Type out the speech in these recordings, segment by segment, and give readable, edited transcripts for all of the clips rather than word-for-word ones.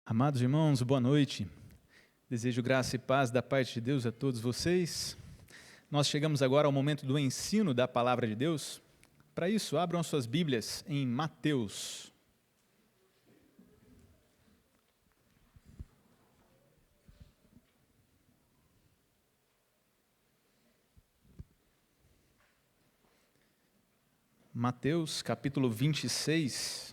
Amados irmãos, boa noite. Desejo graça e paz da parte de Deus a todos vocês. Nós chegamos agora ao momento do ensino da palavra de Deus. Para isso, abram suas Bíblias em Mateus. Mateus, capítulo 26.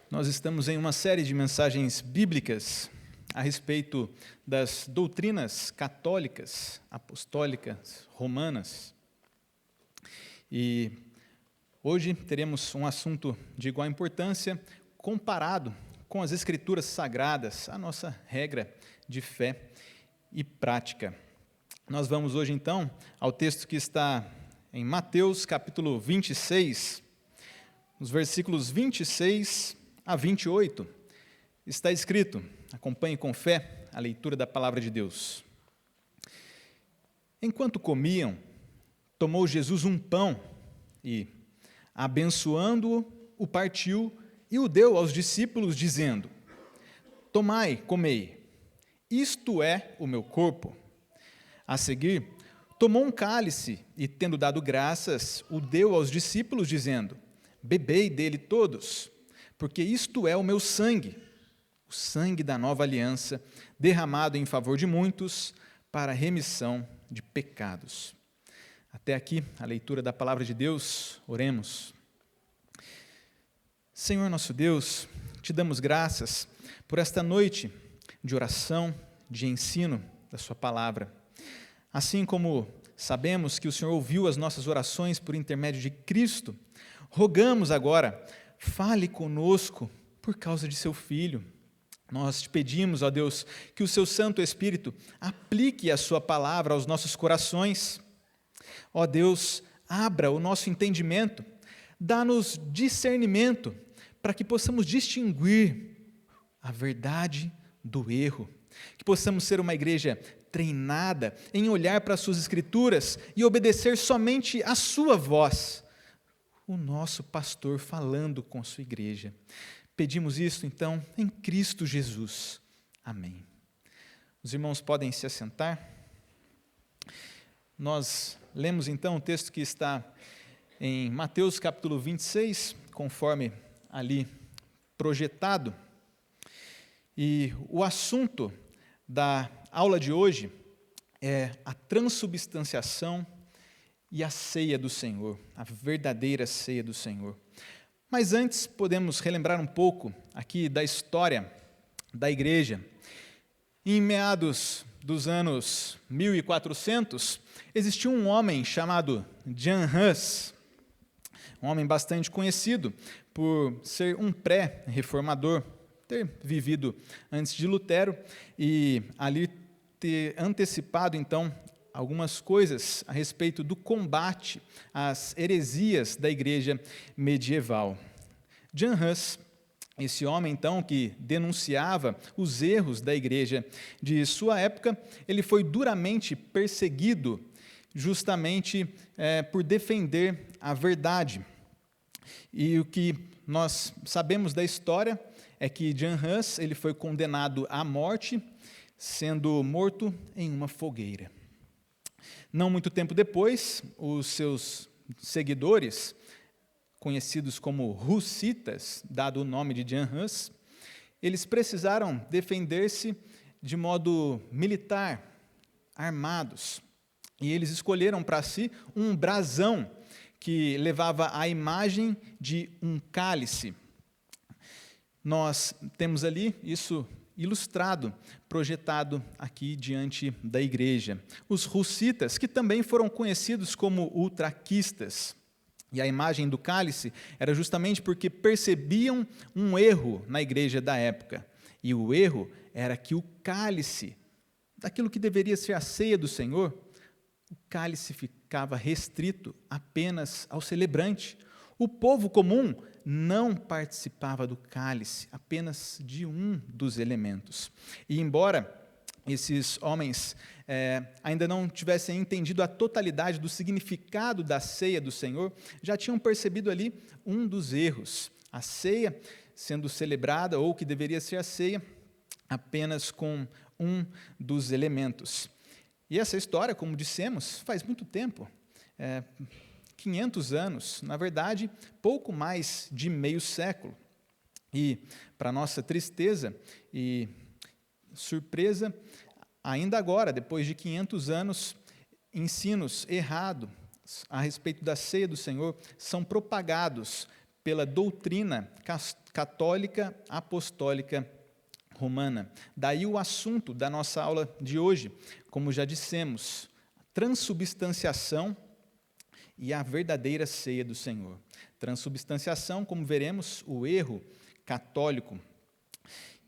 Nós estamos em uma série de mensagens bíblicas a respeito das doutrinas católicas, apostólicas, romanas. E hoje teremos um assunto de igual importância comparado com as Escrituras Sagradas, a nossa regra de fé e prática. Nós vamos hoje, então, ao texto que está em Mateus, capítulo 26, nos versículos 26 a 28, está escrito, acompanhe com fé a leitura da palavra de Deus. Enquanto comiam, tomou Jesus um pão e, abençoando-o, o partiu e o deu aos discípulos, dizendo: Tomai, comei, isto é o meu corpo. A seguir, tomou um cálice e, tendo dado graças, o deu aos discípulos, dizendo: Bebei dele todos, porque isto é o meu sangue, o sangue da nova aliança, derramado em favor de muitos, para a remissão de pecados. Até aqui a leitura da palavra de Deus. Oremos. Senhor nosso Deus, te damos graças por esta noite de oração, de ensino da sua palavra. Assim como sabemos que o Senhor ouviu as nossas orações por intermédio de Cristo, rogamos agora, fale conosco por causa de seu Filho. Nós te pedimos, ó Deus, que o seu Santo Espírito aplique a sua palavra aos nossos corações. Ó Deus, abra o nosso entendimento, dá-nos discernimento, para que possamos distinguir a verdade do erro, que possamos ser uma igreja treinada em olhar para as suas Escrituras e obedecer somente a sua voz, o nosso pastor falando com a sua igreja. Pedimos isso, então, em Cristo Jesus. Amém. Os irmãos podem se assentar. Nós lemos, então, o texto que está em Mateus, capítulo 26, conforme ali projetado. E o assunto da aula de hoje é a transubstanciação e a ceia do Senhor, a verdadeira ceia do Senhor. Mas antes, podemos relembrar um pouco aqui da história da igreja. Em meados dos anos 1400, existiu um homem chamado Jan Hus, um homem bastante conhecido por ser um pré-reformador, ter vivido antes de Lutero e ali ter antecipado, então, algumas coisas a respeito do combate às heresias da igreja medieval. Jan Hus, esse homem, então, que denunciava os erros da igreja de sua época, ele foi duramente perseguido justamente por defender a verdade. E o que nós sabemos da história é que Jan Hus ele foi condenado à morte, sendo morto em uma fogueira. Não muito tempo depois, os seus seguidores, conhecidos como hussitas, dado o nome de Jan Hus, eles precisaram defender-se de modo militar, armados. E eles escolheram para si um brasão que levava a imagem de um cálice. Nós temos ali isso ilustrado, projetado aqui diante da igreja. Os hussitas, que também foram conhecidos como ultraquistas. E a imagem do cálice era justamente porque percebiam um erro na igreja da época. E o erro era que o cálice, daquilo que deveria ser a ceia do Senhor, o cálice ficava restrito apenas ao celebrante. O povo comum não participava do cálice, apenas de um dos elementos. E embora esses homens ainda não tivessem entendido a totalidade do significado da ceia do Senhor, já tinham percebido ali um dos erros. A ceia sendo celebrada, ou que deveria ser a ceia, apenas com um dos elementos. E essa história, como dissemos, faz muito tempo, 500 anos, na verdade, pouco mais de meio século. E, para nossa tristeza e surpresa, ainda agora, depois de 500 anos, ensinos errados a respeito da ceia do Senhor são propagados pela doutrina católica apostólica romana. Daí o assunto da nossa aula de hoje, como já dissemos, transubstanciação e a verdadeira ceia do Senhor. Transubstanciação, como veremos, o erro católico,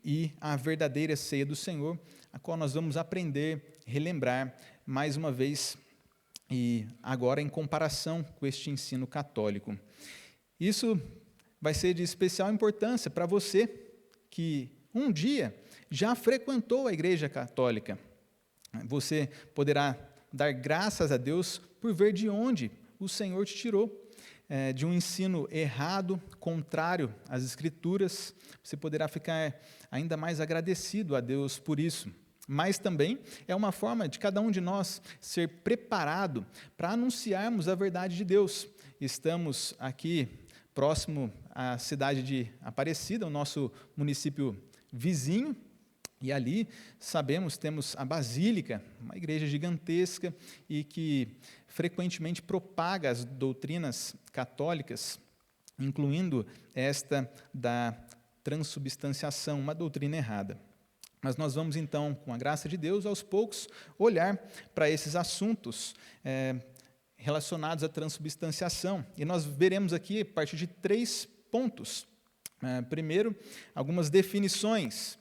e a verdadeira ceia do Senhor, a qual nós vamos aprender, relembrar mais uma vez, e agora em comparação com este ensino católico. Isso vai ser de especial importância para você que um dia já frequentou a Igreja Católica. Você poderá dar graças a Deus por ver de onde o Senhor te tirou, de um ensino errado, contrário às Escrituras. Você poderá ficar ainda mais agradecido a Deus por isso. Mas também é uma forma de cada um de nós ser preparado para anunciarmos a verdade de Deus. Estamos aqui próximo à cidade de Aparecida, o nosso município vizinho, e ali, sabemos, temos a Basílica, uma igreja gigantesca e que frequentemente propaga as doutrinas católicas, incluindo esta da transubstanciação, uma doutrina errada. Mas nós vamos então, com a graça de Deus, aos poucos, olhar para esses assuntos relacionados à transubstanciação. E nós veremos aqui, a partir de 3 pontos. Primeiro, algumas definições.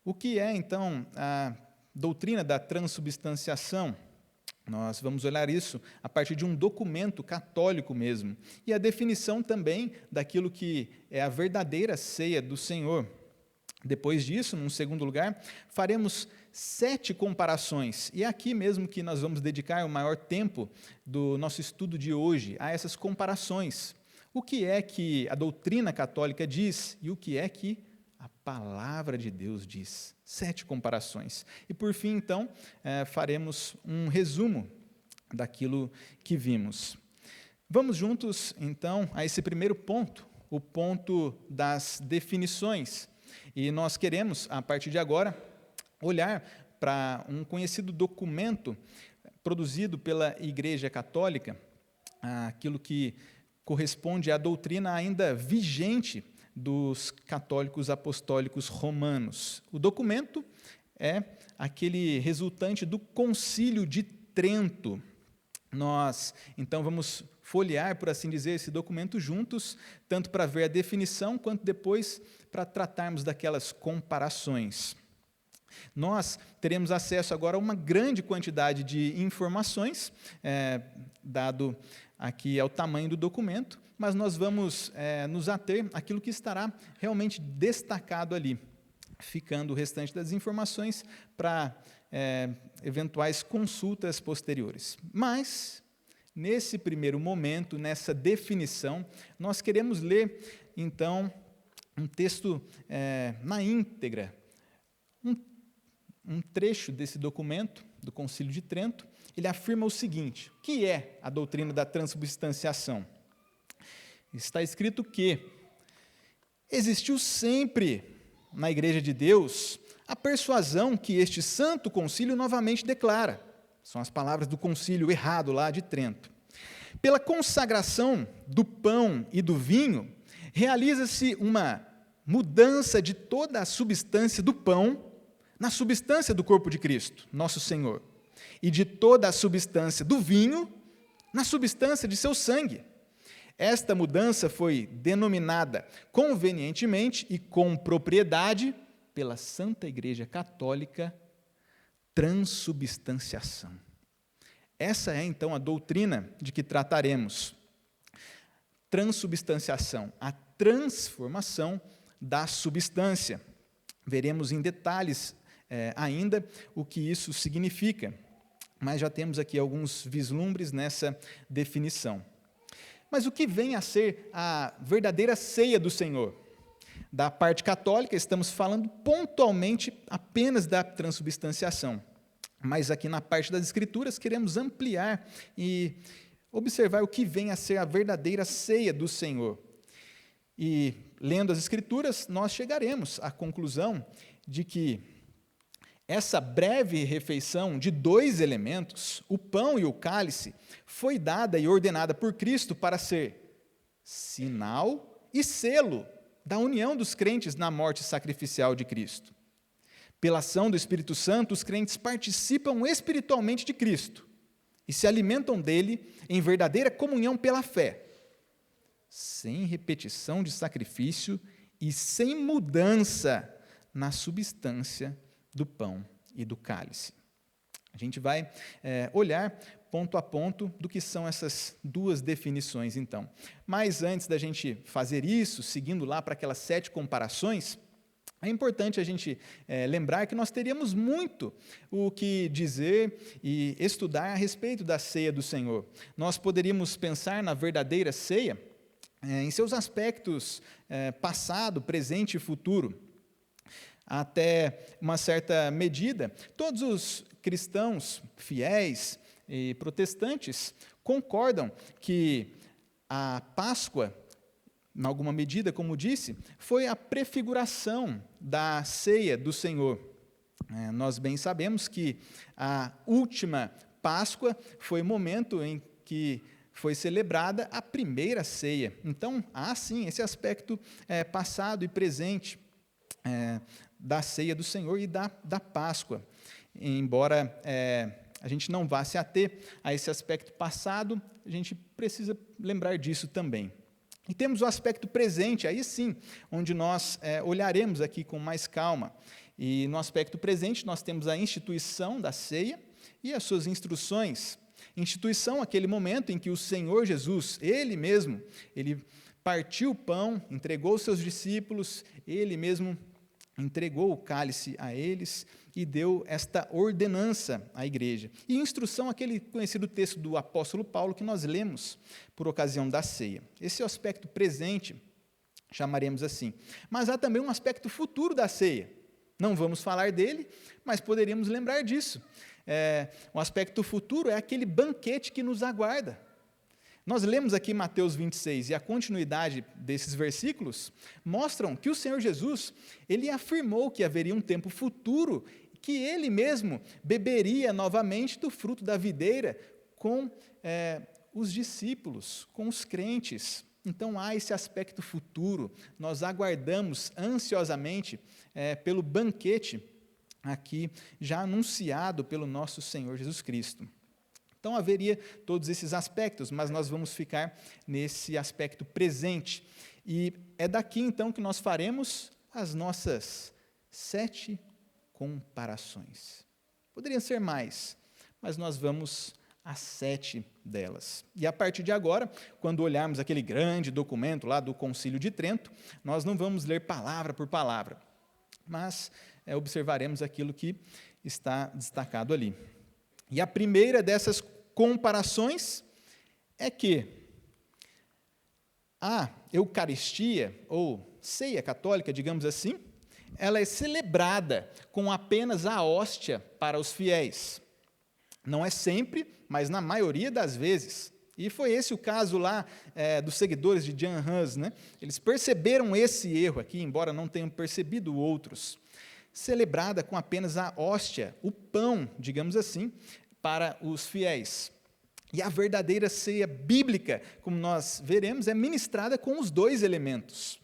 O que é, então, a doutrina da transubstanciação? Nós vamos olhar isso a partir de um documento católico mesmo. E a definição também daquilo que é a verdadeira ceia do Senhor. Depois disso, num segundo lugar, faremos 7 comparações. E é aqui mesmo que nós vamos dedicar o maior tempo do nosso estudo de hoje, a essas comparações. O que é que a doutrina católica diz e o que é que a palavra de Deus diz. 7 comparações. E por fim, então, faremos um resumo daquilo que vimos. Vamos juntos, então, a esse primeiro ponto, o ponto das definições. E nós queremos, a partir de agora, olhar para um conhecido documento produzido pela Igreja Católica, aquilo que corresponde à doutrina ainda vigente dos católicos apostólicos romanos. O documento é aquele resultante do Concílio de Trento. Nós, então, vamos folhear, por assim dizer, esse documento juntos, tanto para ver a definição, quanto depois para tratarmos daquelas comparações. Nós teremos acesso agora a uma grande quantidade de informações, dado aqui ao tamanho do documento, mas nós vamos nos ater àquilo que estará realmente destacado ali, ficando o restante das informações para eventuais consultas posteriores. Mas, nesse primeiro momento, nessa definição, nós queremos ler, então, um texto na íntegra, um trecho desse documento, do Concílio de Trento. Ele afirma o seguinte: o que é a doutrina da transubstanciação? Está escrito que existiu sempre na Igreja de Deus a persuasão que este santo concílio novamente declara. São as palavras do concílio errado lá de Trento. Pela consagração do pão e do vinho, realiza-se uma mudança de toda a substância do pão na substância do corpo de Cristo, nosso Senhor, e de toda a substância do vinho na substância de seu sangue. Esta mudança foi denominada convenientemente e com propriedade pela Santa Igreja Católica transubstanciação. Essa é, então, a doutrina de que trataremos. Transubstanciação, a transformação da substância. Veremos em detalhes ainda o que isso significa, mas já temos aqui alguns vislumbres nessa definição. Mas o que vem a ser a verdadeira ceia do Senhor? Da parte católica, estamos falando pontualmente apenas da transubstanciação. Mas aqui na parte das Escrituras, queremos ampliar e observar o que vem a ser a verdadeira ceia do Senhor. E, lendo as Escrituras, nós chegaremos à conclusão de que essa breve refeição de 2 elementos, o pão e o cálice, foi dada e ordenada por Cristo para ser sinal e selo da união dos crentes na morte sacrificial de Cristo. Pela ação do Espírito Santo, os crentes participam espiritualmente de Cristo e se alimentam dele em verdadeira comunhão pela fé, sem repetição de sacrifício e sem mudança na substância do pão e do cálice. A gente vai olhar ponto a ponto do que são essas 2 definições, então. Mas antes da gente fazer isso, seguindo lá para aquelas 7 comparações, é importante a gente lembrar que nós teríamos muito o que dizer e estudar a respeito da ceia do Senhor. Nós poderíamos pensar na verdadeira ceia em seus aspectos passado, presente e futuro. Até uma certa medida, todos os cristãos fiéis e protestantes concordam que a Páscoa, em alguma medida, como disse, foi a prefiguração da ceia do Senhor. Nós bem sabemos que a última Páscoa foi o momento em que foi celebrada a primeira ceia. Então, há sim esse aspecto passado e presente da ceia do Senhor e da Páscoa. Embora a gente não vá se ater a esse aspecto passado, a gente precisa lembrar disso também. E temos o aspecto presente, aí sim, onde nós olharemos aqui com mais calma. E no aspecto presente nós temos a instituição da ceia e as suas instruções. Instituição, aquele momento em que o Senhor Jesus, Ele mesmo, Ele partiu o pão, entregou aos seus discípulos, Ele mesmo entregou o cálice a eles e deu esta ordenança à igreja. E instrução, aquele conhecido texto do apóstolo Paulo que nós lemos por ocasião da ceia. Esse é o aspecto presente, chamaremos assim. Mas há também um aspecto futuro da ceia. Não vamos falar dele, mas poderíamos lembrar disso. O aspecto futuro é aquele banquete que nos aguarda. Nós lemos aqui Mateus 26, e a continuidade desses versículos mostram que o Senhor Jesus, Ele afirmou que haveria um tempo futuro, que Ele mesmo beberia novamente do fruto da videira com os discípulos, com os crentes. Então, há esse aspecto futuro, nós aguardamos ansiosamente pelo banquete aqui, já anunciado pelo nosso Senhor Jesus Cristo. Então, haveria todos esses aspectos, mas nós vamos ficar nesse aspecto presente. E é daqui, então, que nós faremos as nossas 7 comparações. Poderiam ser mais, mas nós vamos às 7 delas. E a partir de agora, quando olharmos aquele grande documento lá do Concílio de Trento, nós não vamos ler palavra por palavra, mas observaremos aquilo que está destacado ali. E a primeira dessas comparações é que a Eucaristia, ou ceia católica, digamos assim, ela é celebrada com apenas a hóstia para os fiéis. Não é sempre, mas na maioria das vezes. E foi esse o caso lá dos seguidores de Jan Hus, né? Eles perceberam esse erro aqui, embora não tenham percebido outros. Celebrada com apenas a hóstia, o pão, digamos assim, para os fiéis. E a verdadeira ceia bíblica, como nós veremos, é ministrada com os 2 elementos.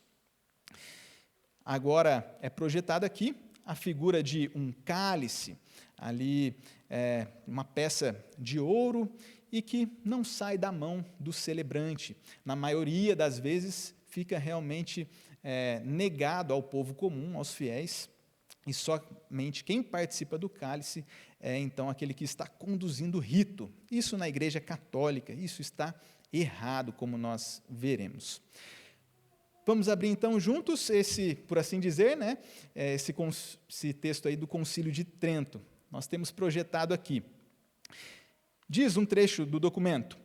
Agora é projetada aqui a figura de um cálice, ali uma peça de ouro e que não sai da mão do celebrante. Na maioria das vezes fica realmente negado ao povo comum, aos fiéis, e somente quem participa do cálice é, então, aquele que está conduzindo o rito. Isso na Igreja Católica, isso está errado, como nós veremos. Vamos abrir então juntos esse, por assim dizer, né, esse texto aí do Concílio de Trento. Nós temos projetado aqui. Diz um trecho do documento: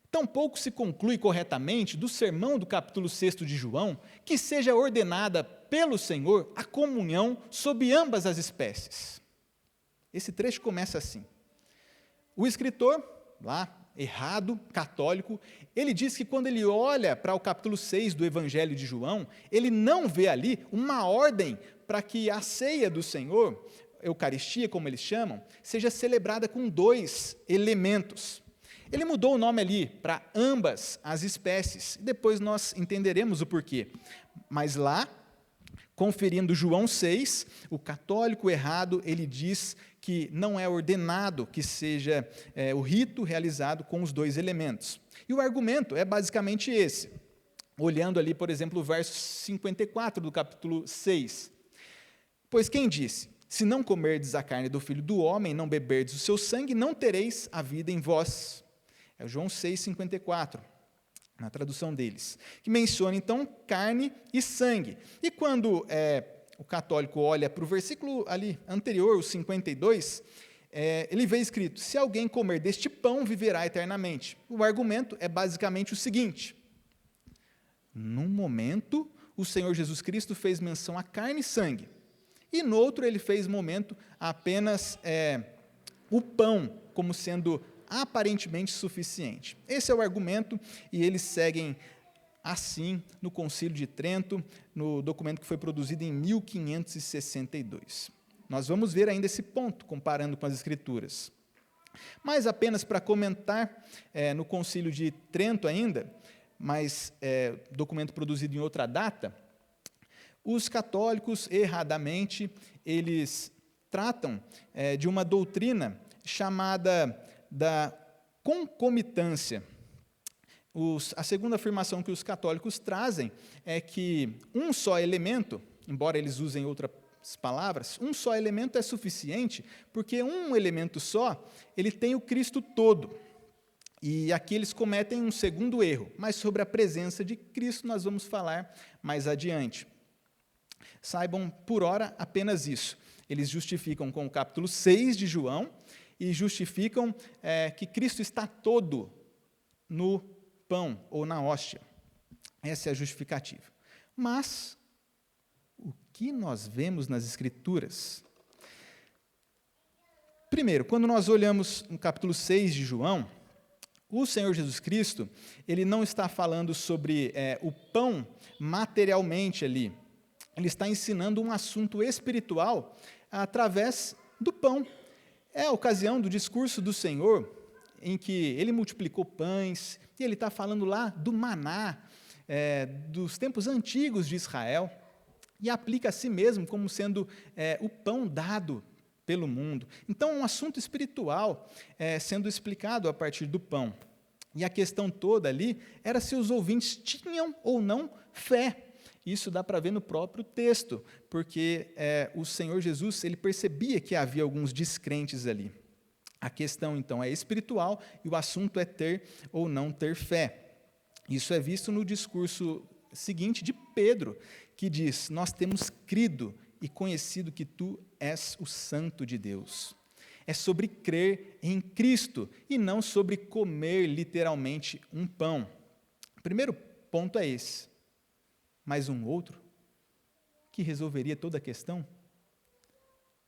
tampouco se conclui corretamente do sermão do capítulo 6 de João que seja ordenada pelo Senhor a comunhão sob ambas as espécies. Esse trecho começa assim. O escritor, lá, errado, católico, ele diz que quando ele olha para o capítulo 6 do Evangelho de João, ele não vê ali uma ordem para que a ceia do Senhor, Eucaristia, como eles chamam, seja celebrada com 2 elementos. Ele mudou o nome ali para ambas as espécies, depois nós entenderemos o porquê. Mas lá, conferindo João 6, o católico errado, ele diz que não é ordenado que seja o rito realizado com os 2 elementos. E o argumento é basicamente esse. Olhando ali, por exemplo, o verso 54 do capítulo 6. Pois quem disse: se não comerdes a carne do Filho do Homem, não beberdes o seu sangue, não tereis a vida em vós. É João 6, 54. Na tradução deles, que menciona então carne e sangue. E quando o católico olha para o versículo ali anterior, o 52, ele vê escrito: se alguém comer deste pão, viverá eternamente. O argumento é basicamente o seguinte: num momento, o Senhor Jesus Cristo fez menção a carne e sangue, e no outro ele fez momento apenas o pão, como sendo aparentemente suficiente. Esse é o argumento, e eles seguem assim no Concílio de Trento, no documento que foi produzido em 1562. Nós vamos ver ainda esse ponto, comparando com as Escrituras. Mas apenas para comentar, no Concílio de Trento ainda, mas documento produzido em outra data, os católicos, erradamente, eles tratam de uma doutrina chamada da concomitância. A segunda afirmação que os católicos trazem é que um só elemento, embora eles usem outras palavras, um só elemento é suficiente, porque um elemento só, ele tem o Cristo todo. E aqui eles cometem um segundo erro, mas sobre a presença de Cristo nós vamos falar mais adiante. Saibam, por ora, apenas isso. Eles justificam com o capítulo 6 de João, e justificam que Cristo está todo no pão ou na hóstia. Essa é a justificativa. Mas, o que nós vemos nas Escrituras? Primeiro, quando nós olhamos no capítulo 6 de João, o Senhor Jesus Cristo, ele não está falando sobre o pão materialmente ali. Ele está ensinando um assunto espiritual através do pão. É a ocasião do discurso do Senhor, em que ele multiplicou pães, e ele está falando lá do maná, dos tempos antigos de Israel, e aplica a si mesmo como sendo o pão dado pelo mundo. Então, é um assunto espiritual sendo explicado a partir do pão. E a questão toda ali era se os ouvintes tinham ou não fé. Isso dá para ver no próprio texto, porque o Senhor Jesus, ele percebia que havia alguns descrentes ali. A questão, então, é espiritual e o assunto é ter ou não ter fé. Isso é visto no discurso seguinte de Pedro, que diz: nós temos crido e conhecido que tu és o Santo de Deus. É sobre crer em Cristo e não sobre comer literalmente um pão. O primeiro ponto é esse. Mas um outro, que resolveria toda a questão,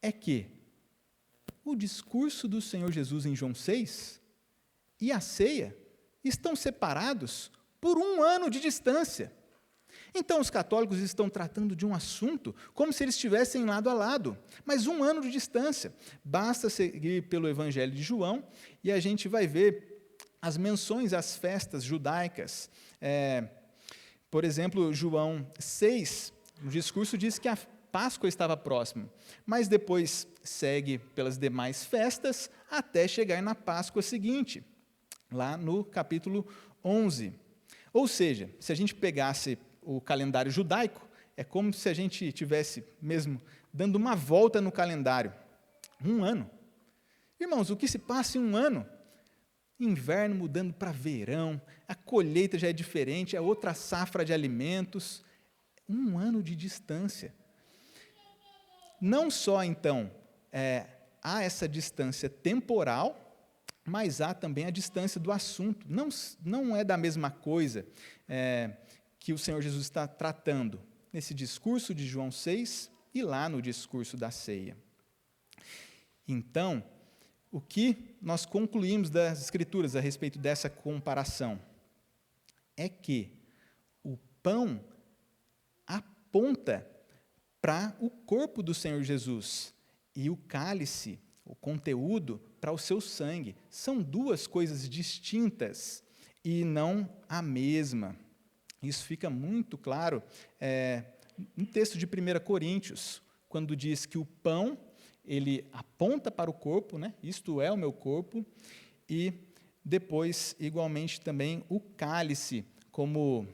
é que o discurso do Senhor Jesus em João 6 e a ceia estão separados por 1 ano de distância. Então, os católicos estão tratando de um assunto como se eles estivessem lado a lado, mas 1 ano de distância. Basta seguir pelo Evangelho de João e a gente vai ver as menções às festas judaicas. Por exemplo, João 6, no discurso diz que a Páscoa estava próxima, mas depois segue pelas demais festas até chegar na Páscoa seguinte, lá no capítulo 11. Ou seja, se a gente pegasse o calendário judaico, é como se a gente estivesse mesmo dando uma volta no calendário. 1 ano. Irmãos, o que se passa em 1 ano? Inverno mudando para verão, a colheita já é diferente, é outra safra de alimentos. Um ano de distância. Não só, então, há essa distância temporal, mas há também a distância do assunto. Não é da mesma coisa que o Senhor Jesus está tratando nesse discurso de João 6 e lá no discurso da ceia. Então, o que nós concluímos das Escrituras a respeito dessa comparação é que o pão aponta para o corpo do Senhor Jesus e o cálice, o conteúdo, para o seu sangue. São duas coisas distintas e não a mesma. Isso fica muito claro no texto de 1 Coríntios, quando diz que o pão, ele aponta para o corpo, né? Isto é o meu corpo, e depois, igualmente, também o cálice, como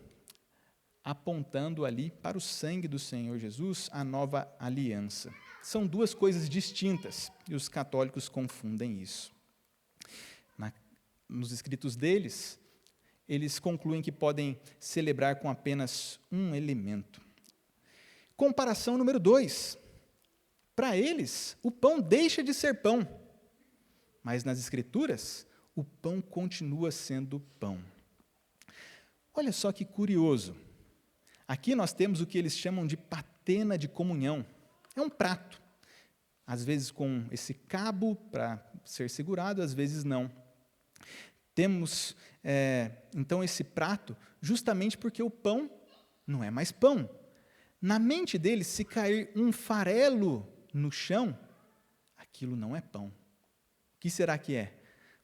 apontando ali para o sangue do Senhor Jesus, a nova aliança. São duas coisas distintas, e os católicos confundem isso. Nos escritos deles, eles concluem que podem celebrar com apenas um elemento. Comparação número 2. Para eles, o pão deixa de ser pão, mas nas Escrituras, o pão continua sendo pão. Olha só que curioso. Aqui nós temos o que eles chamam de patena de comunhão. É um prato, às vezes com esse cabo para ser segurado, às vezes não. Temos, então, esse prato justamente porque o pão não é mais pão. Na mente deles, se cair um farelo no chão, aquilo não é pão. O que será que é?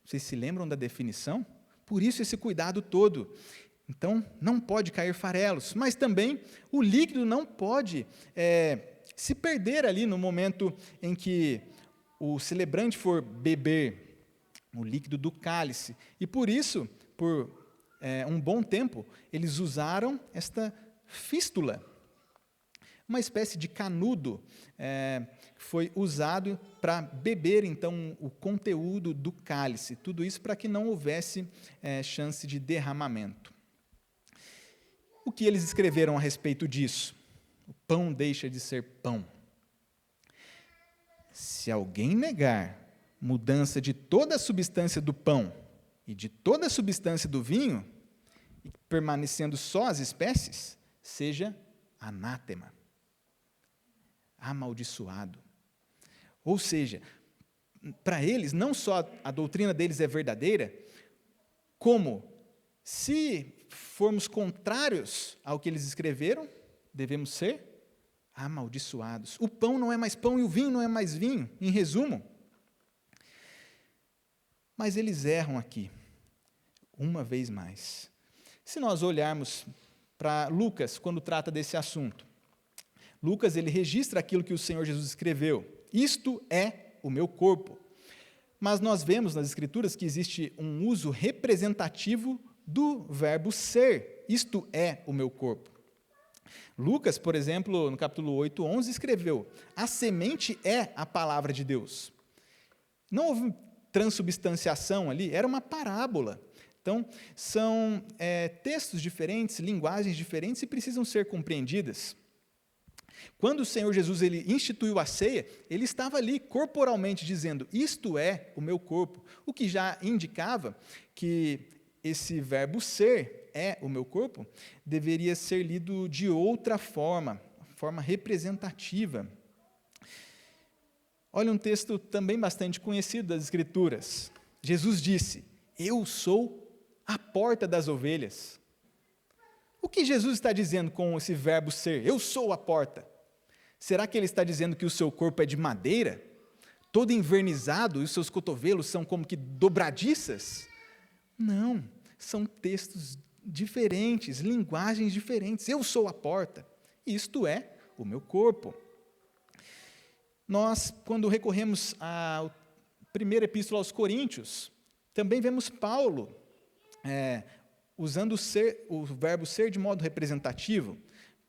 Vocês se lembram da definição? Por isso esse cuidado todo. Então, não pode cair farelos, mas também o líquido não pode se perder ali no momento em que o celebrante for beber o líquido do cálice. E por isso, por um bom tempo, eles usaram esta fístula, uma espécie de canudo, foi usado para beber, então, o conteúdo do cálice. Tudo isso para que não houvesse chance de derramamento. O que eles escreveram a respeito disso? O pão deixa de ser pão. Se alguém negar mudança de toda a substância do pão e de toda a substância do vinho, e permanecendo só as espécies, seja anátema, amaldiçoado. Ou seja, para eles, não só a doutrina deles é verdadeira, como, se formos contrários ao que eles escreveram, devemos ser amaldiçoados. O pão não é mais pão e o vinho não é mais vinho, em resumo. Mas eles erram aqui, uma vez mais. Se nós olharmos para Lucas, quando trata desse assunto, Lucas, ele registra aquilo que o Senhor Jesus escreveu. Isto é o meu corpo. Mas nós vemos nas Escrituras que existe um uso representativo do verbo ser. Isto é o meu corpo. Lucas, por exemplo, no capítulo 8, 11, escreveu: a semente é a palavra de Deus. Não houve transubstanciação ali, era uma parábola. Então, são textos diferentes, linguagens diferentes e precisam ser compreendidas. Quando o Senhor Jesus ele instituiu a ceia, ele estava ali corporalmente dizendo: isto é o meu corpo, o que já indicava que esse verbo ser, é o meu corpo, deveria ser lido de outra forma representativa. Olha um texto também bastante conhecido das Escrituras. Jesus disse: eu sou a porta das ovelhas. O que Jesus está dizendo com esse verbo ser? Eu sou a porta. Será que ele está dizendo que o seu corpo é de madeira, todo envernizado, e os seus cotovelos são como que dobradiças? Não, são textos diferentes, linguagens diferentes. Eu sou a porta, isto é o meu corpo. Nós, quando recorremos à primeira epístola aos Coríntios, também vemos Paulo usando o verbo ser de modo representativo.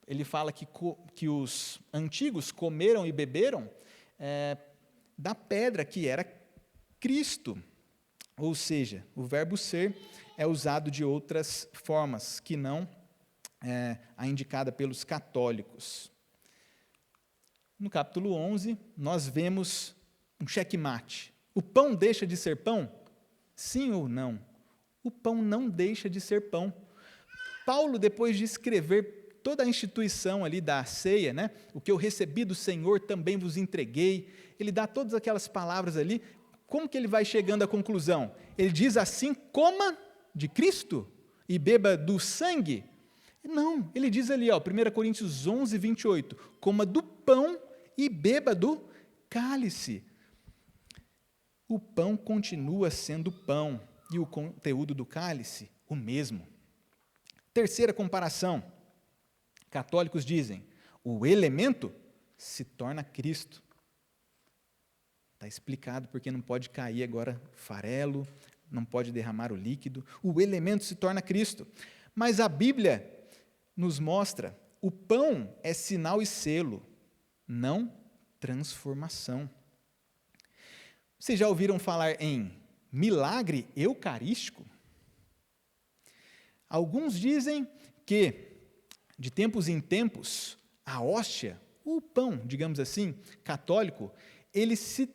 Ele fala que os antigos comeram e beberam da pedra que era Cristo. Ou seja, o verbo ser é usado de outras formas, que não a indicada pelos católicos. No capítulo 11, nós vemos um checkmate. O pão deixa de ser pão? Sim ou não? O pão não deixa de ser pão. Paulo, depois de escrever toda a instituição ali da ceia, né? O que eu recebi do Senhor também vos entreguei, ele dá todas aquelas palavras ali. Como que ele vai chegando à conclusão? Ele diz assim: coma de Cristo e beba do sangue? Não, ele diz ali, 1 Coríntios 11, 28, coma do pão e beba do cálice. O pão continua sendo pão e o conteúdo do cálice o mesmo. Terceira comparação, católicos dizem, o elemento se torna Cristo. Está explicado porque não pode cair agora farelo, não pode derramar o líquido, o elemento se torna Cristo. Mas a Bíblia nos mostra, o pão é sinal e selo, não transformação. Vocês já ouviram falar em milagre eucarístico? Alguns dizem que, de tempos em tempos, a hóstia, o pão, digamos assim, católico, ele se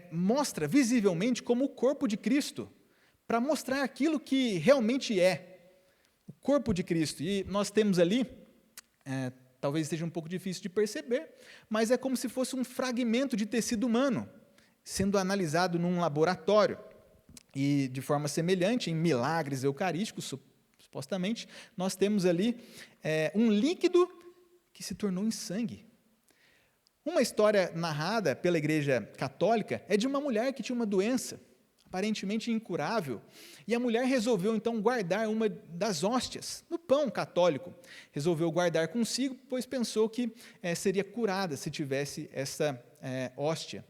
mostra visivelmente como o corpo de Cristo, para mostrar aquilo que realmente é o corpo de Cristo. E nós temos ali, talvez seja um pouco difícil de perceber, mas é como se fosse um fragmento de tecido humano, sendo analisado num laboratório. E, de forma semelhante, em milagres eucarísticos, supostamente, nós temos ali um líquido que se tornou em sangue. Uma história narrada pela Igreja Católica é de uma mulher que tinha uma doença, aparentemente incurável, e a mulher resolveu, então, guardar uma das hóstias, no pão católico. Resolveu guardar consigo, pois pensou que seria curada se tivesse essa hóstia.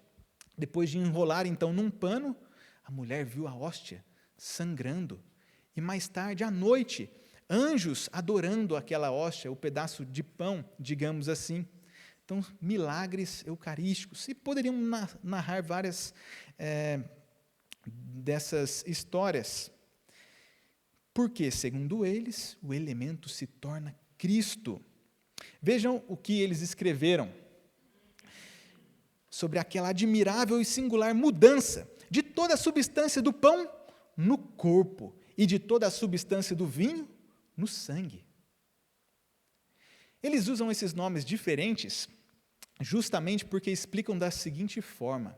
Depois de enrolar, então, num pano, a mulher viu a hóstia sangrando. E mais tarde, à noite, anjos adorando aquela hóstia, o pedaço de pão, digamos assim. Então, milagres eucarísticos. E poderíamos narrar várias dessas histórias. Porque, segundo eles, o elemento se torna Cristo. Vejam o que eles escreveram sobre aquela admirável e singular mudança de toda a substância do pão no corpo e de toda a substância do vinho no sangue. Eles usam esses nomes diferentes justamente porque explicam da seguinte forma,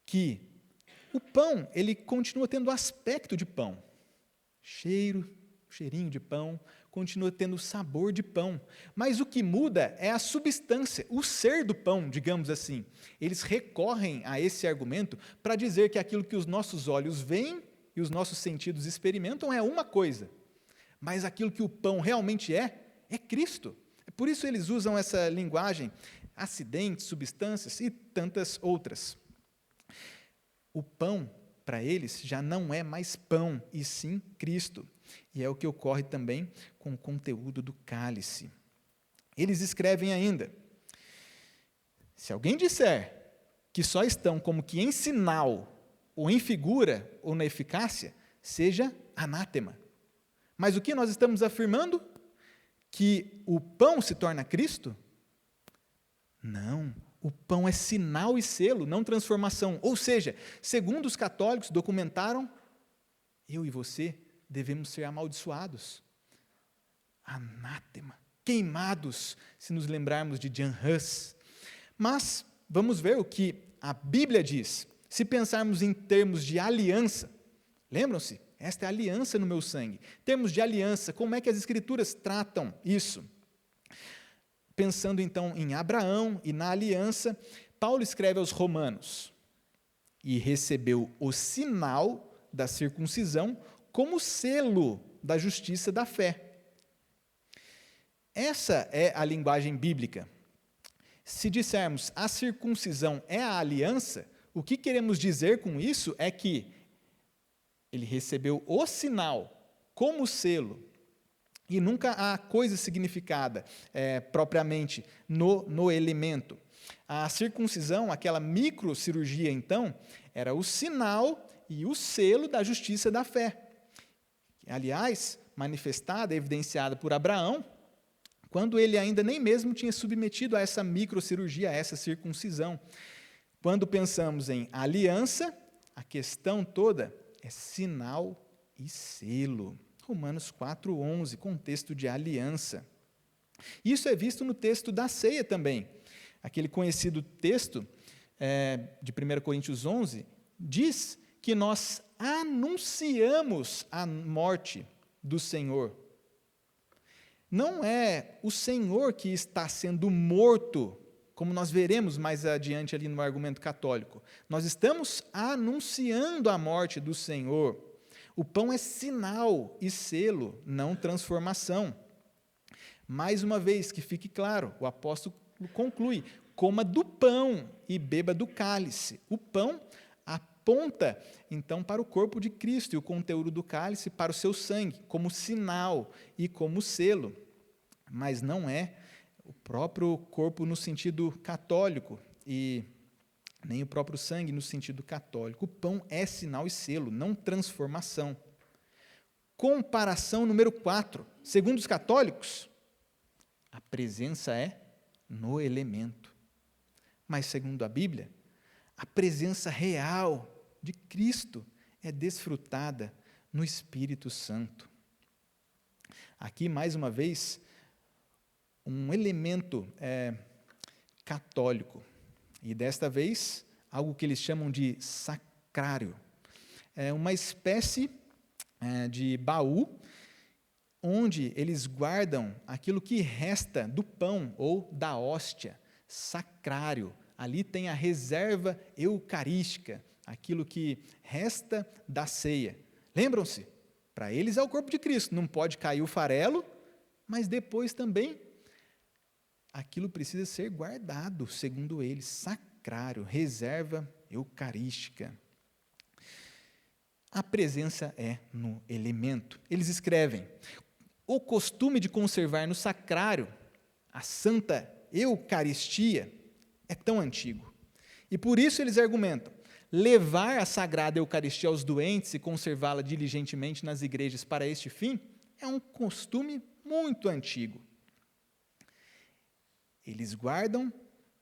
que o pão, ele continua tendo aspecto de pão, cheirinho de pão, continua tendo sabor de pão, mas o que muda é a substância, o ser do pão, digamos assim. Eles recorrem a esse argumento para dizer que aquilo que os nossos olhos veem e os nossos sentidos experimentam é uma coisa, mas aquilo que o pão realmente é Cristo. Por isso eles usam essa linguagem, acidentes, substâncias e tantas outras. O pão, para eles, já não é mais pão, e sim Cristo. E é o que ocorre também com o conteúdo do cálice. Eles escrevem ainda, se alguém disser que só estão como que em sinal, ou em figura, ou na eficácia, seja anátema. Mas o que nós estamos afirmando? Que o pão se torna Cristo? Não, o pão é sinal e selo, não transformação. Ou seja, segundo os católicos documentaram, eu e você devemos ser amaldiçoados. Anátema, queimados, se nos lembrarmos de Jan Hus. Mas vamos ver o que a Bíblia diz. Se pensarmos em termos de aliança, lembram-se? Esta é a aliança no meu sangue. Termos de aliança, como é que as Escrituras tratam isso? Pensando então em Abraão e na aliança, Paulo escreve aos Romanos, e recebeu o sinal da circuncisão como selo da justiça da fé. Essa é a linguagem bíblica. Se dissermos a circuncisão é a aliança, o que queremos dizer com isso é que ele recebeu o sinal como selo, e nunca há coisa significada propriamente no elemento. A circuncisão, aquela microcirurgia, então, era o sinal e o selo da justiça da fé. Aliás, manifestada, evidenciada por Abraão, quando ele ainda nem mesmo tinha submetido a essa microcirurgia, a essa circuncisão. Quando pensamos em aliança, a questão toda é sinal e selo. Romanos 4:11, contexto de aliança. Isso é visto no texto da ceia também. Aquele conhecido texto de 1 Coríntios 11 diz que nós anunciamos a morte do Senhor. Não é o Senhor que está sendo morto, como nós veremos mais adiante ali no argumento católico. Nós estamos anunciando a morte do Senhor. O pão é sinal e selo, não transformação. Mais uma vez, que fique claro, o apóstolo conclui: coma do pão e beba do cálice. O pão aponta, então, para o corpo de Cristo e o conteúdo do cálice para o seu sangue, como sinal e como selo. Mas não é o próprio corpo no sentido católico e nem o próprio sangue no sentido católico. O pão é sinal e selo, não transformação. Comparação número 4. Segundo os católicos, a presença é no elemento. Mas, segundo a Bíblia, a presença real de Cristo é desfrutada no Espírito Santo. Aqui, mais uma vez, um elemento católico. E, desta vez, algo que eles chamam de sacrário. É uma espécie de baú onde eles guardam aquilo que resta do pão ou da hóstia, sacrário. Ali tem a reserva eucarística, aquilo que resta da ceia. Lembram-se? Para eles é o corpo de Cristo, não pode cair o farelo, mas depois também aquilo precisa ser guardado, segundo eles, sacrário, reserva eucarística. A presença é no elemento. Eles escrevem: o costume de conservar no sacrário a Santa Eucaristia é tão antigo. E por isso eles argumentam: levar a Sagrada Eucaristia aos doentes e conservá-la diligentemente nas igrejas para este fim é um costume muito antigo. Eles guardam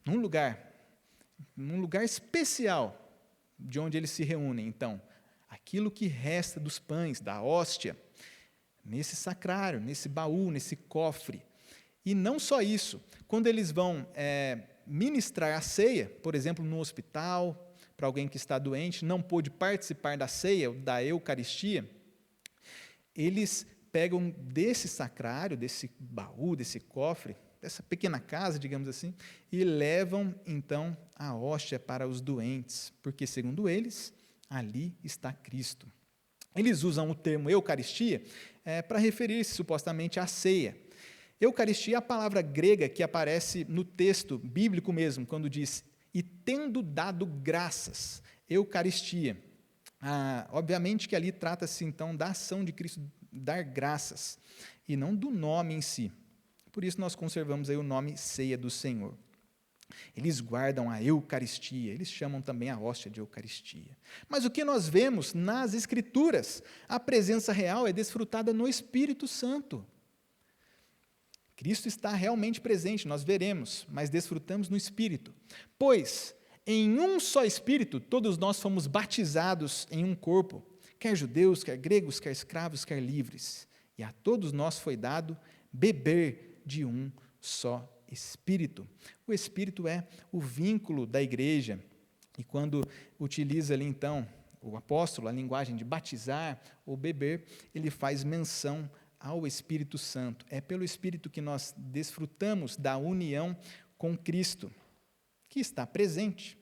num lugar especial de onde eles se reúnem. Então, aquilo que resta dos pães, da hóstia, nesse sacrário, nesse baú, nesse cofre. E não só isso, quando eles vão ministrar a ceia, por exemplo, no hospital, para alguém que está doente, não pôde participar da ceia, da Eucaristia, eles pegam desse sacrário, desse baú, desse cofre, dessa pequena casa, digamos assim, e levam, então, a hóstia para os doentes, porque, segundo eles, ali está Cristo. Eles usam o termo Eucaristia para referir-se supostamente à ceia. Eucaristia é a palavra grega que aparece no texto bíblico mesmo, quando diz, e tendo dado graças, Eucaristia. Obviamente que ali trata-se então da ação de Cristo dar graças, e não do nome em si. Por isso nós conservamos aí o nome Ceia do Senhor. Eles guardam a Eucaristia, eles chamam também a hóstia de Eucaristia. Mas o que nós vemos nas Escrituras? A presença real é desfrutada no Espírito Santo. Cristo está realmente presente, nós veremos, mas desfrutamos no Espírito. Pois, em um só Espírito, todos nós fomos batizados em um corpo, quer judeus, quer gregos, quer escravos, quer livres. E a todos nós foi dado beber de um só Espírito. O Espírito é o vínculo da igreja, e quando utiliza ali então o apóstolo a linguagem de batizar ou beber, ele faz menção ao Espírito Santo. É pelo Espírito que nós desfrutamos da união com Cristo, que está presente.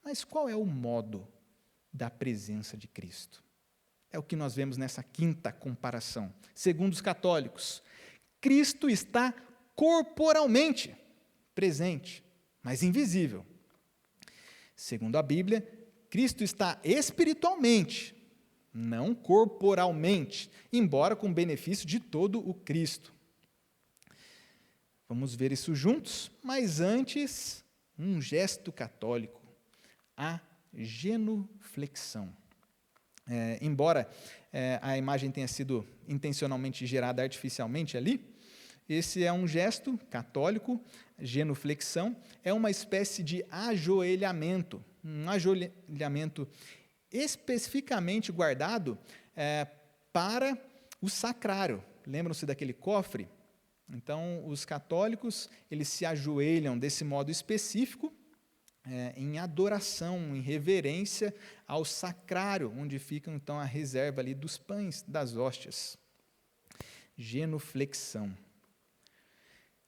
Mas qual é o modo da presença de Cristo? É o que nós vemos nessa quinta comparação. Segundo os católicos, Cristo está corporalmente presente, mas invisível. Segundo a Bíblia, Cristo está espiritualmente, não corporalmente, embora com benefício de todo o Cristo. Vamos ver isso juntos, mas antes, um gesto católico, a genuflexão. embora a imagem tenha sido intencionalmente gerada artificialmente ali, esse é um gesto católico, genuflexão, é uma espécie de ajoelhamento, um ajoelhamento especificamente guardado para o sacrário. Lembram-se daquele cofre? Então, os católicos, eles se ajoelham desse modo específico, em adoração, em reverência ao sacrário, onde fica então a reserva ali dos pães, das hóstias. Genuflexão.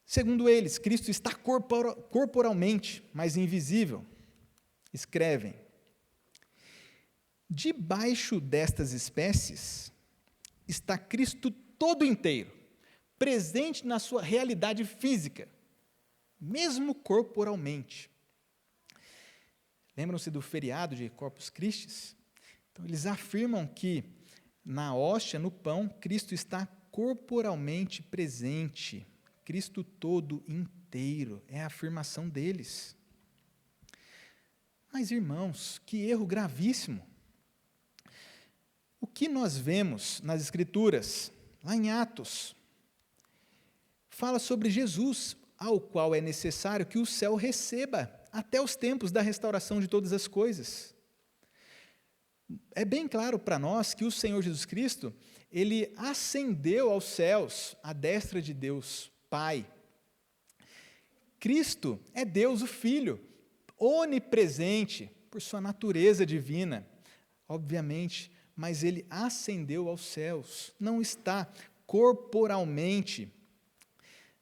Segundo eles, Cristo está corporalmente, mas invisível. Escrevem: debaixo destas espécies está Cristo todo inteiro, presente na sua realidade física, mesmo corporalmente. Lembram-se do feriado de Corpus Christi? Então, eles afirmam que na hóstia, no pão, Cristo está corporalmente presente, Cristo todo inteiro, é a afirmação deles. Mas, irmãos, que erro gravíssimo. O que nós vemos nas Escrituras, lá em Atos, fala sobre Jesus, ao qual é necessário que o céu receba até os tempos da restauração de todas as coisas. É bem claro para nós que o Senhor Jesus Cristo, ele ascendeu aos céus, à destra de Deus Pai. Cristo é Deus o Filho, onipresente por sua natureza divina, obviamente, mas ele ascendeu aos céus, não está corporalmente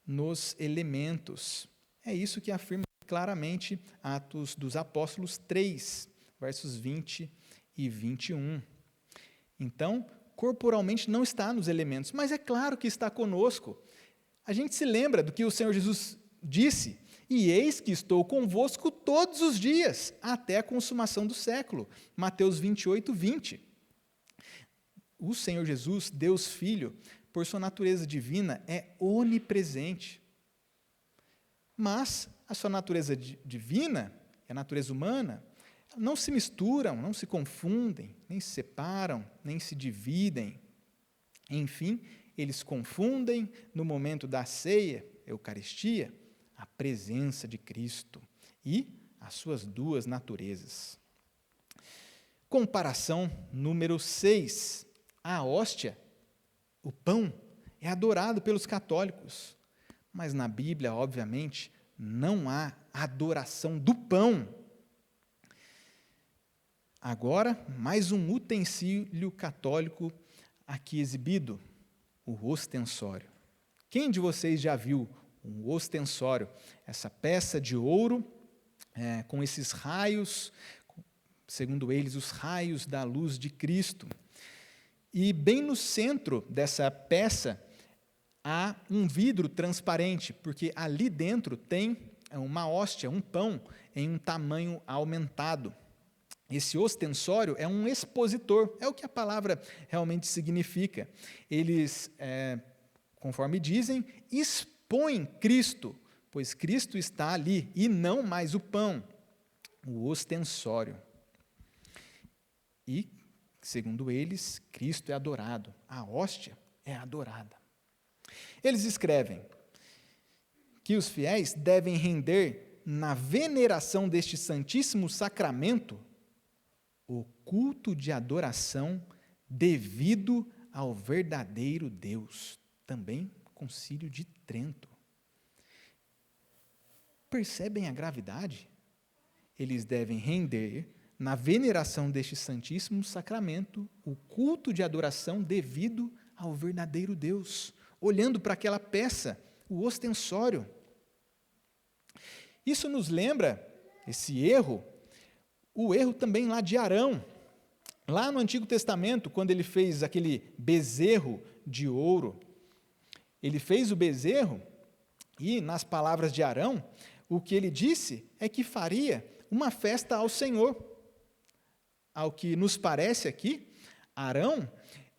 nos elementos. É isso que afirma claramente Atos dos Apóstolos 3, versos 20 e 21. Então, corporalmente não está nos elementos, mas é claro que está conosco. A gente se lembra do que o Senhor Jesus disse: e eis que estou convosco todos os dias, até a consumação do século. Mateus 28, 20. O Senhor Jesus, Deus Filho, por sua natureza divina, é onipresente. Mas a sua natureza divina e a natureza humana não se misturam, não se confundem, nem se separam, nem se dividem. Enfim, eles confundem no momento da ceia, Eucaristia, a presença de Cristo e as suas duas naturezas. Comparação número 6. A hóstia, o pão, é adorado pelos católicos, mas na Bíblia, obviamente, não há adoração do pão. Agora, mais um utensílio católico aqui exibido, o ostensório. Quem de vocês já viu um ostensório? Essa peça de ouro, com esses raios, segundo eles, os raios da luz de Cristo. E bem no centro dessa peça há um vidro transparente, porque ali dentro tem uma hóstia, um pão, em um tamanho aumentado. Esse ostensório é um expositor, é o que a palavra realmente significa. Eles, conforme dizem, expõem Cristo, pois Cristo está ali, e não mais o pão, o ostensório. E, segundo eles, Cristo é adorado, a hóstia é adorada. Eles escrevem que os fiéis devem render na veneração deste Santíssimo Sacramento o culto de adoração devido ao verdadeiro Deus, também Concílio de Trento. Percebem a gravidade? Eles devem render na veneração deste Santíssimo Sacramento o culto de adoração devido ao verdadeiro Deus, olhando para aquela peça, o ostensório. Isso nos lembra, esse erro, o erro também lá de Arão. Lá no Antigo Testamento, quando ele fez aquele bezerro de ouro, ele fez o bezerro e, nas palavras de Arão, o que ele disse é que faria uma festa ao Senhor. Ao que nos parece aqui, Arão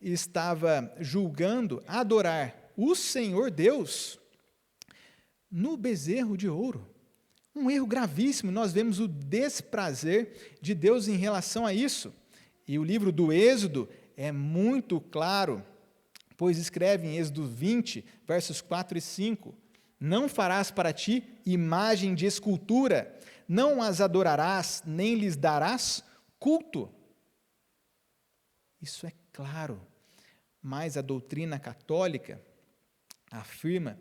estava julgando adorar o Senhor Deus no bezerro de ouro. Um erro gravíssimo, nós vemos o desprazer de Deus em relação a isso. E o livro do Êxodo é muito claro, pois escreve em Êxodo 20, versos 4 e 5, não farás para ti imagem de escultura, não as adorarás, nem lhes darás culto. Isso é claro, mas a doutrina católica afirma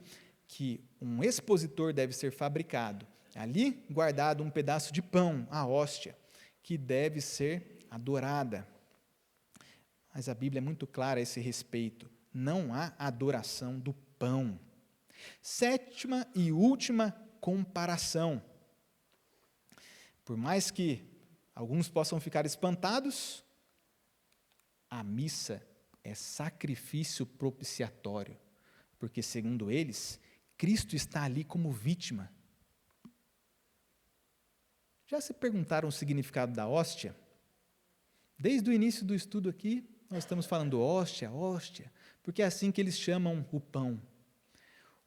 que um expositor deve ser fabricado, ali guardado um pedaço de pão, a hóstia, que deve ser adorada. Mas a Bíblia é muito clara a esse respeito, não há adoração do pão. Sétima e última comparação. Por mais que alguns possam ficar espantados, a missa é sacrifício propiciatório, porque, segundo eles, Cristo está ali como vítima. Já se perguntaram o significado da hóstia? Desde o início do estudo aqui, nós estamos falando hóstia, hóstia, porque é assim que eles chamam o pão.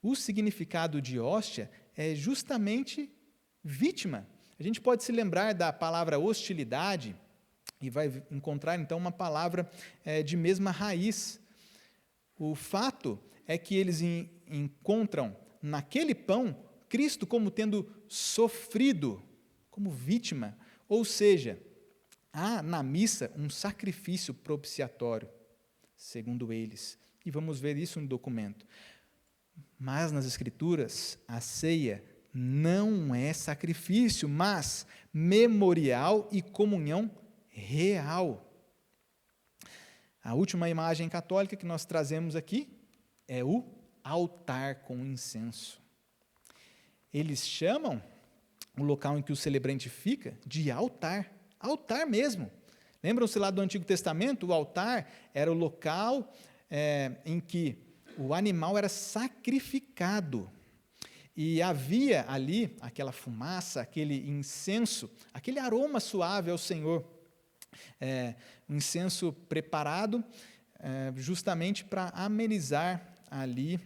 O significado de hóstia é justamente vítima. A gente pode se lembrar da palavra hostilidade e vai encontrar, então, uma palavra de mesma raiz. O fato é que eles encontram naquele pão Cristo como tendo sofrido, como vítima, ou seja, há na missa um sacrifício propiciatório, segundo eles. E vamos ver isso no documento. Mas nas Escrituras, a ceia não é sacrifício, mas memorial e comunhão real. A última imagem católica que nós trazemos aqui é o altar com incenso. Eles chamam o local em que o celebrante fica de altar, altar mesmo. Lembram-se lá do Antigo Testamento? O altar era o local em que o animal era sacrificado. E havia ali aquela fumaça, aquele incenso, aquele aroma suave ao Senhor. Um incenso preparado justamente para amenizar ali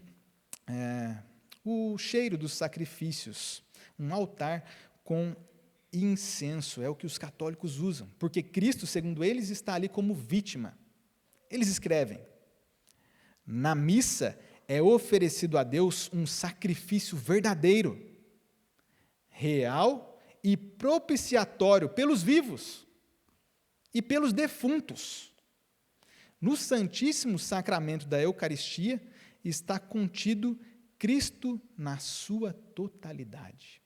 o cheiro dos sacrifícios. Um altar com incenso, é o que os católicos usam, porque Cristo, segundo eles, está ali como vítima. Eles escrevem: na missa é oferecido a Deus um sacrifício verdadeiro, real e propiciatório pelos vivos e pelos defuntos. No Santíssimo Sacramento da Eucaristia está contido Cristo na sua totalidade.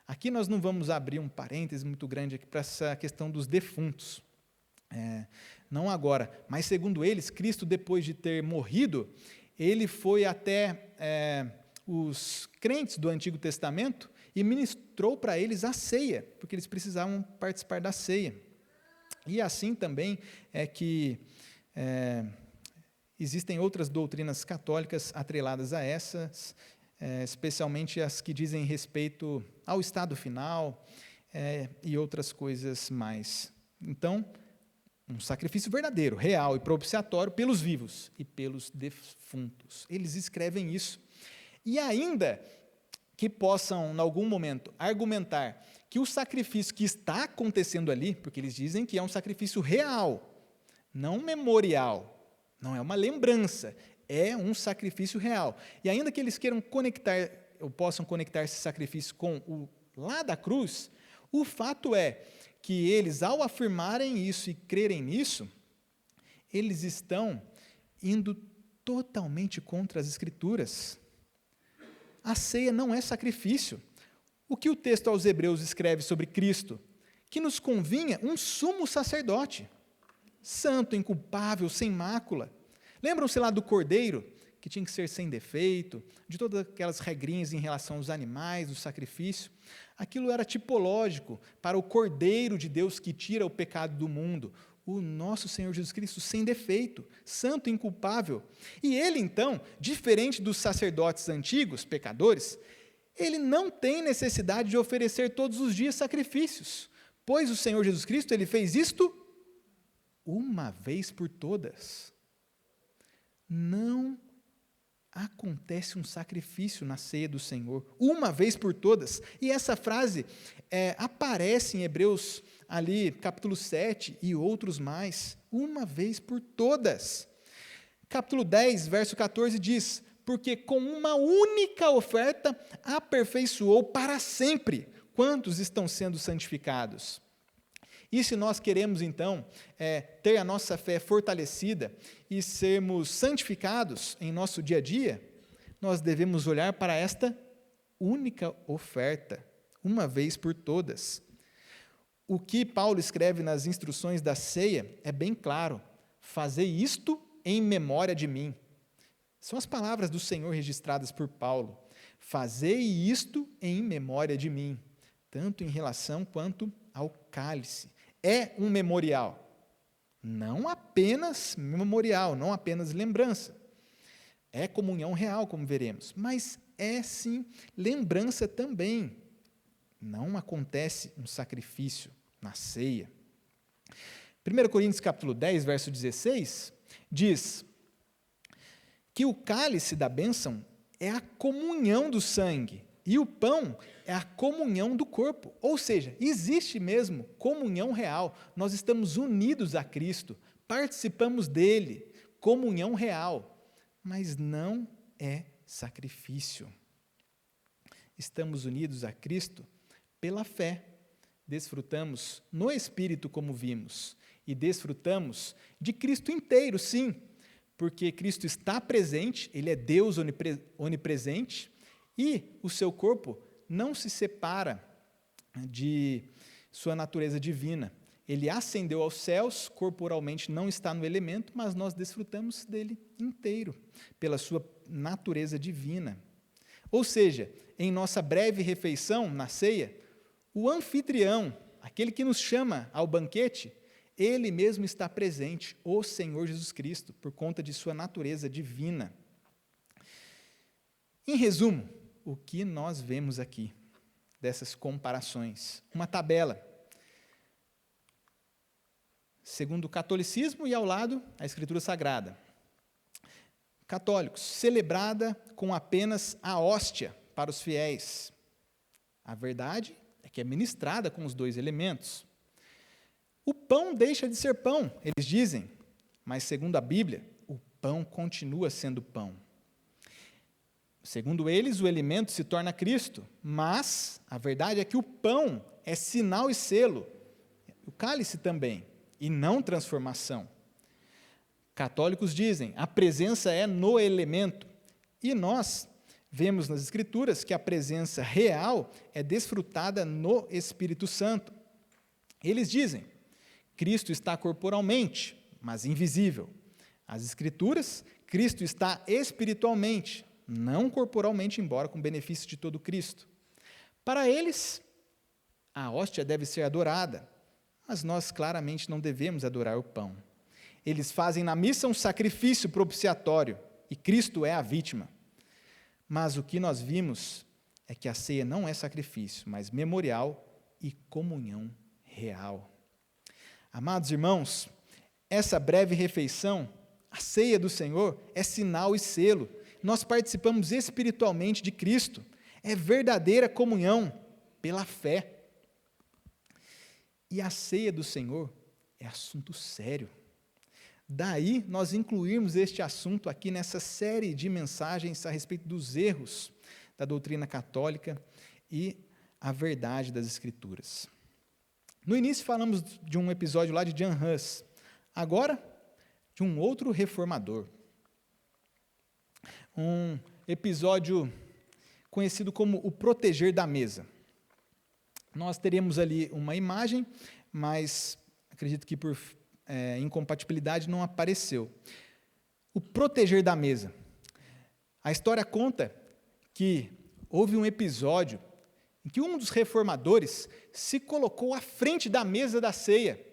Aqui nós não vamos abrir um parêntese muito grande aqui para essa questão dos defuntos. Não agora, mas segundo eles, Cristo, depois de ter morrido, ele foi até os crentes do Antigo Testamento e ministrou para eles a ceia, porque eles precisavam participar da ceia. E assim também é que existem outras doutrinas católicas atreladas a essas, especialmente as que dizem respeito ao estado final e outras coisas mais. Então, um sacrifício verdadeiro, real e propiciatório pelos vivos e pelos defuntos. Eles escrevem isso. E ainda que possam, em algum momento, argumentar que o sacrifício que está acontecendo ali, porque eles dizem que é um sacrifício real, não memorial, não é uma lembrança, é um sacrifício real. E ainda que eles queiram conectar, ou possam conectar esse sacrifício com o lá da cruz, o fato é que eles, ao afirmarem isso e crerem nisso, eles estão indo totalmente contra as Escrituras. A ceia não é sacrifício. O que o texto aos Hebreus escreve sobre Cristo? Que nos convinha um sumo sacerdote, santo, inculpável, sem mácula. Lembram-se lá do cordeiro, que tinha que ser sem defeito, de todas aquelas regrinhas em relação aos animais, do sacrifício? Aquilo era tipológico para o Cordeiro de Deus que tira o pecado do mundo, o nosso Senhor Jesus Cristo, sem defeito, santo e inculpável. E ele, então, diferente dos sacerdotes antigos, pecadores, ele não tem necessidade de oferecer todos os dias sacrifícios, pois o Senhor Jesus Cristo, ele fez isto uma vez por todas. Não acontece um sacrifício na ceia do Senhor, uma vez por todas. E essa frase aparece em Hebreus ali, capítulo 7 e outros mais, uma vez por todas. Capítulo 10, verso 14 diz: porque com uma única oferta aperfeiçoou para sempre quantos estão sendo santificados. E se nós queremos, então, ter a nossa fé fortalecida e sermos santificados em nosso dia a dia, nós devemos olhar para esta única oferta, uma vez por todas. O que Paulo escreve nas instruções da ceia é bem claro: fazei isto em memória de mim. São as palavras do Senhor registradas por Paulo. Fazei isto em memória de mim, tanto em relação quanto ao cálice. É um memorial, não apenas memorial, não apenas lembrança. É comunhão real, como veremos, mas é sim lembrança também. Não acontece um sacrifício na ceia. 1 Coríntios capítulo 10, verso 16, diz que o cálice da bênção é a comunhão do sangue e o pão é a comunhão do corpo. Ou seja, existe mesmo comunhão real. Nós estamos unidos a Cristo, participamos dele, comunhão real, mas não é sacrifício. Estamos unidos a Cristo pela fé. Desfrutamos no Espírito, como vimos, e desfrutamos de Cristo inteiro, sim, porque Cristo está presente, Ele é Deus onipresente, e o seu corpo não se separa de sua natureza divina. Ele ascendeu aos céus, corporalmente não está no elemento, mas nós desfrutamos dele inteiro, pela sua natureza divina. Ou seja, em nossa breve refeição, na ceia, o anfitrião, aquele que nos chama ao banquete, ele mesmo está presente, o Senhor Jesus Cristo, por conta de sua natureza divina. Em resumo, o que nós vemos aqui, dessas comparações? Uma tabela, segundo o catolicismo, e ao lado, a Escritura Sagrada. Católicos, celebrada com apenas a hóstia para os fiéis. A verdade é que é ministrada com os dois elementos. O pão deixa de ser pão, eles dizem, mas segundo a Bíblia, o pão continua sendo pão. Segundo eles, o elemento se torna Cristo, mas a verdade é que o pão é sinal e selo, o cálice também, e não transformação. Católicos dizem, a presença é no elemento, e nós vemos nas Escrituras que a presença real é desfrutada no Espírito Santo. Eles dizem, Cristo está corporalmente, mas invisível. As Escrituras, Cristo está espiritualmente, não corporalmente, embora com benefício de todo Cristo. Para eles, a hóstia deve ser adorada, mas nós claramente não devemos adorar o pão. Eles fazem na missa um sacrifício propiciatório, e Cristo é a vítima. Mas o que nós vimos é que a ceia não é sacrifício, mas memorial e comunhão real. Amados irmãos, essa breve refeição, a ceia do Senhor, é sinal e selo. Nós participamos espiritualmente de Cristo. É verdadeira comunhão pela fé. E a ceia do Senhor é assunto sério. Daí nós incluirmos este assunto aqui nessa série de mensagens a respeito dos erros da doutrina católica e a verdade das Escrituras. No início falamos de um episódio lá de Jan Hus, agora de um outro reformador. Um episódio conhecido como o proteger da mesa. Nós teremos ali uma imagem, mas acredito que por incompatibilidade não apareceu. O proteger da mesa. A história conta que houve um episódio em que um dos reformadores se colocou à frente da mesa da ceia,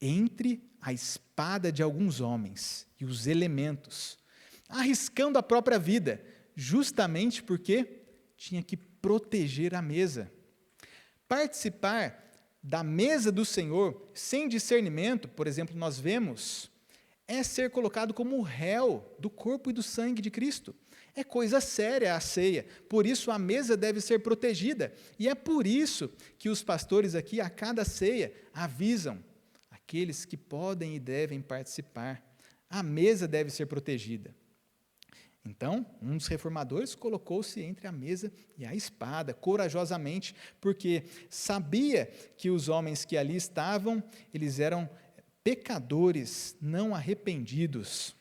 entre a espada de alguns homens e os elementos, arriscando a própria vida, justamente porque tinha que proteger a mesa. Participar da mesa do Senhor sem discernimento, por exemplo, nós vemos, é ser colocado como réu do corpo e do sangue de Cristo. É coisa séria a ceia, por isso a mesa deve ser protegida. E é por isso que os pastores aqui, a cada ceia, avisam aqueles que podem e devem participar. A mesa deve ser protegida. Então, um dos reformadores colocou-se entre a mesa e a espada, corajosamente, porque sabia que os homens que ali estavam, eles eram pecadores não arrependidos.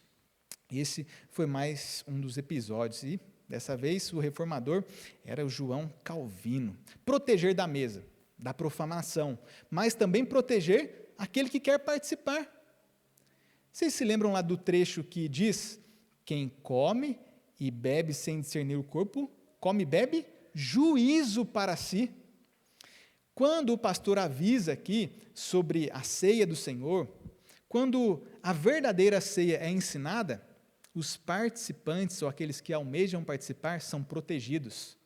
Esse foi mais um dos episódios, e dessa vez o reformador era o João Calvino. Proteger da mesa, da profanação, mas também proteger aquele que quer participar. Vocês se lembram lá do trecho que diz: quem come e bebe sem discernir o corpo, come e bebe juízo para si. Quando o pastor avisa aqui sobre a ceia do Senhor, quando a verdadeira ceia é ensinada, os participantes, ou aqueles que almejam participar, são protegidos.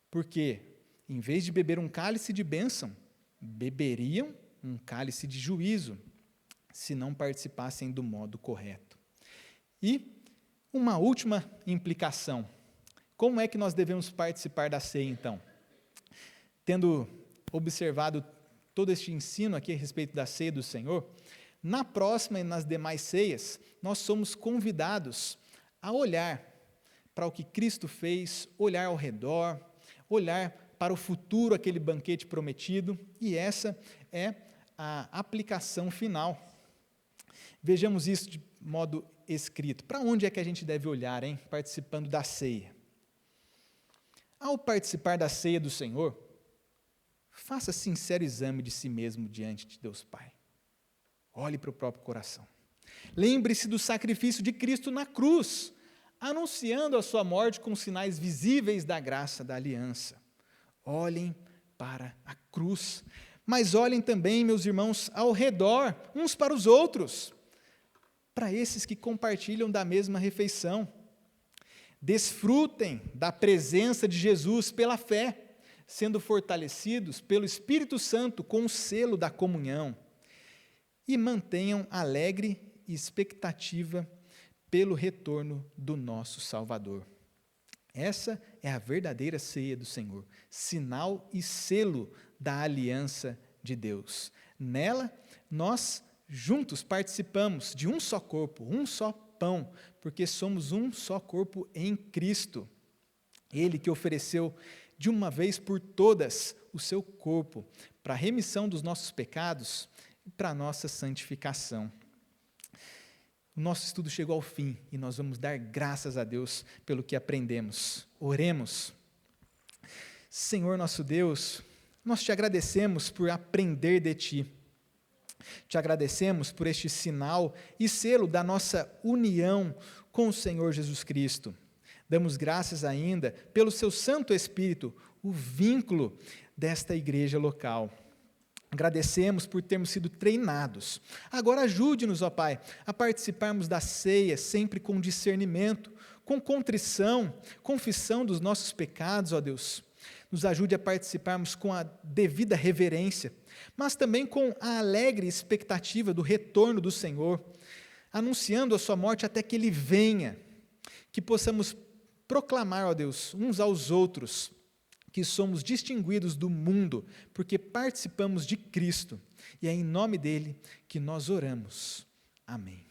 Porque, em vez de beber um cálice de bênção, beberiam um cálice de juízo, se não participassem do modo correto. E uma última implicação. Como é que nós devemos participar da ceia, então? Tendo observado todo este ensino aqui a respeito da ceia do Senhor, na próxima e nas demais ceias, nós somos convidados a olhar para o que Cristo fez, olhar ao redor, olhar para o futuro, aquele banquete prometido, e essa é a aplicação final. Vejamos isso de modo escrito. Para onde é que a gente deve olhar, hein, participando da ceia? Ao participar da ceia do Senhor, faça sincero exame de si mesmo diante de Deus Pai. Olhe para o próprio coração. Lembre-se do sacrifício de Cristo na cruz, anunciando a sua morte com sinais visíveis da graça da aliança. Olhem para a cruz, mas olhem também, meus irmãos, ao redor, uns para os outros, para esses que compartilham da mesma refeição. Desfrutem da presença de Jesus pela fé, sendo fortalecidos pelo Espírito Santo com o selo da comunhão. E mantenham alegre expectativa pelo retorno do nosso Salvador. Essa é a verdadeira ceia do Senhor, sinal e selo da aliança de Deus. Nela, nós juntos participamos de um só corpo, um só pão, porque somos um só corpo em Cristo. Ele que ofereceu de uma vez por todas o seu corpo para a remissão dos nossos pecados, para a nossa santificação. O nosso estudo chegou ao fim e nós vamos dar graças a Deus pelo que aprendemos. Oremos. Senhor nosso Deus, nós te agradecemos por aprender de Ti. Te agradecemos por este sinal e selo da nossa união com o Senhor Jesus Cristo. Damos graças ainda pelo Seu Santo Espírito, o vínculo desta igreja local. Agradecemos por termos sido treinados. Agora ajude-nos, ó Pai, a participarmos da ceia sempre com discernimento, com contrição, confissão dos nossos pecados, ó Deus. Nos ajude a participarmos com a devida reverência, mas também com a alegre expectativa do retorno do Senhor, anunciando a sua morte até que Ele venha, que possamos proclamar, ó Deus, uns aos outros, que somos distinguidos do mundo, porque participamos de Cristo, e é em nome dEle que nós oramos. Amém.